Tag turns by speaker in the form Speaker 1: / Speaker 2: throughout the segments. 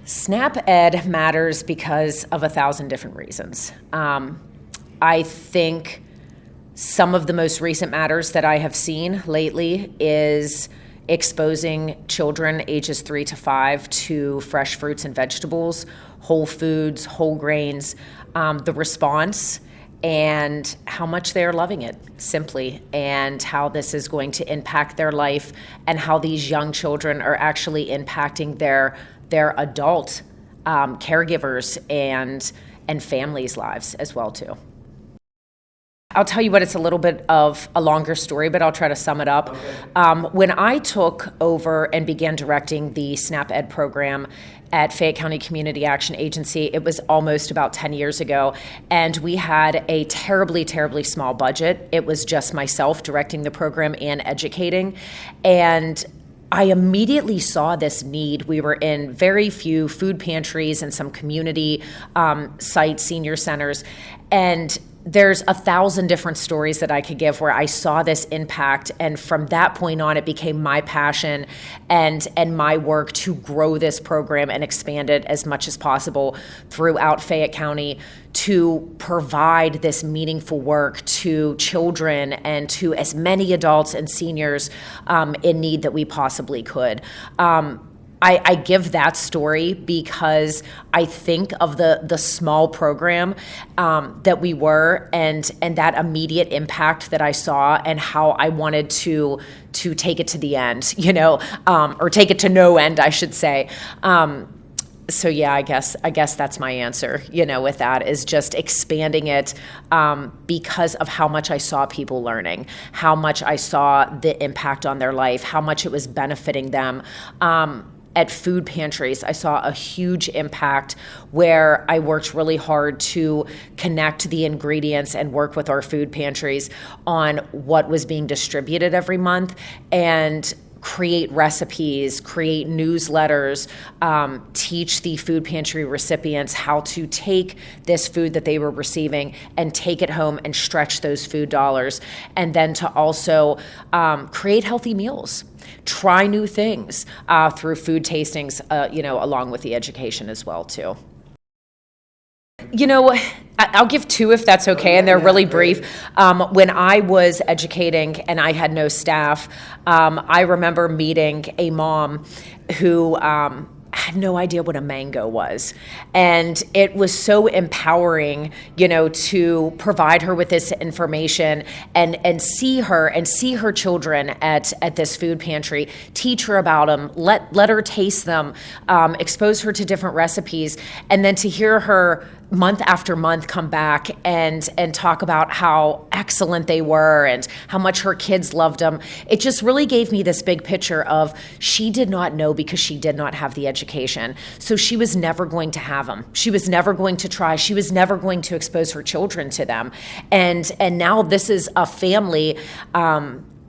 Speaker 1: SNAP Ed matters because of 1,000 different reasons. I think some of the most recent matters that I have seen lately is exposing children ages 3 to 5 to fresh fruits and vegetables, whole foods, whole grains, the response and how much they are loving it, simply, and how this is going to impact their life and how these young children are actually impacting their adult caregivers and families' lives as well too. I'll tell you what, it's a little bit of a longer story, but I'll try to sum it up. Okay. When I took over and began directing the SNAP Ed program at Fayette County Community Action Agency, it was almost about 10 years ago, and we had a terribly, terribly small budget. It was just myself directing the program and educating, and I immediately saw this need. We were in very few food pantries and some community sites, senior centers, and there's 1,000 different stories that I could give where I saw this impact, and from that point on, it became my passion and my work to grow this program and expand it as much as possible throughout Fayette County to provide this meaningful work to children and to as many adults and seniors in need that we possibly could. I give that story because I think of the small program that we were and that immediate impact that I saw and how I wanted to take it to the end, or take it to no end, I should say. So yeah, I guess that's my answer, with that, is just expanding it because of how much I saw people learning, how much I saw the impact on their life, how much it was benefiting them. At food pantries, I saw a huge impact where I worked really hard to connect the ingredients and work with our food pantries on what was being distributed every month and create recipes, create newsletters, teach the food pantry recipients how to take this food that they were receiving and take it home and stretch those food dollars, and then to also create healthy meals. Try new things through food tastings, along with the education as well, too. I'll give two if that's okay, and they're really brief. When I was educating and I had no staff, I remember meeting a mom who had no idea what a mango was. And it was so empowering, to provide her with this information and see her children at this food pantry, teach her about them, let her taste them, expose her to different recipes, and then to hear her month after month come back and talk about how excellent they were and how much her kids loved them. It just really gave me this big picture of she did not know because she did not have the education. So she was never going to have them. She was never going to try. She was never going to expose her children to them. And now this is a family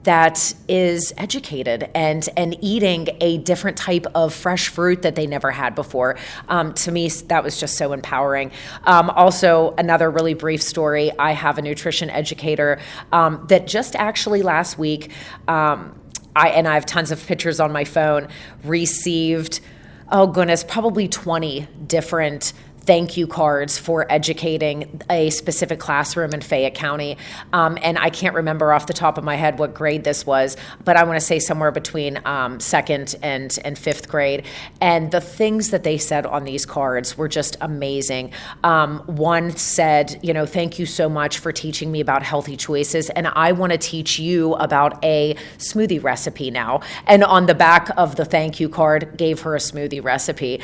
Speaker 1: that is educated and eating a different type of fresh fruit that they never had before. To me, that was just so empowering. Also, another really brief story, I have a nutrition educator that just actually last week, I have tons of pictures on my phone, received, probably 20 different thank you cards for educating a specific classroom in Fayette County. And I can't remember off the top of my head what grade this was, but I want to say somewhere between second and fifth grade. And the things that they said on these cards were just amazing. One said, thank you so much for teaching me about healthy choices, and I want to teach you about a smoothie recipe now. And on the back of the thank you card gave her a smoothie recipe.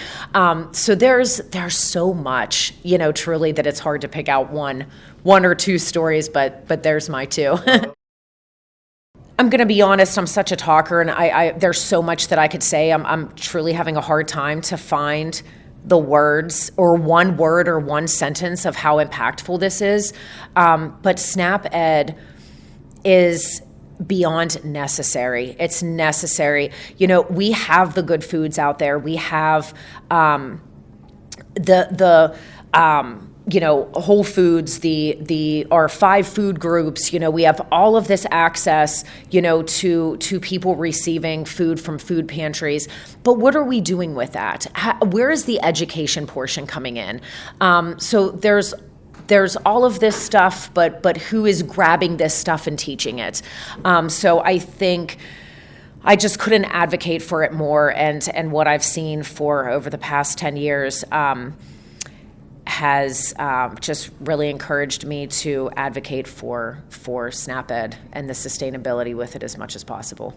Speaker 1: So there's so much, truly, that it's hard to pick out one or two stories, but there's my two. I'm going to be honest, I'm such a talker, and I there's so much that I could say. I'm truly having a hard time to find the words or one word or one sentence of how impactful this is. But SNAP Ed is beyond necessary. It's necessary. We have the good foods out there. We have the Whole Foods, our 5 food groups, we have all of this access, to people receiving food from food pantries. But what are we doing with that? Where is the education portion coming in? So there's all of this stuff, but who is grabbing this stuff and teaching it? So I think I just couldn't advocate for it more. And what I've seen for over the past 10 years, has just really encouraged me to advocate for SNAP Ed and the sustainability with it as much as possible.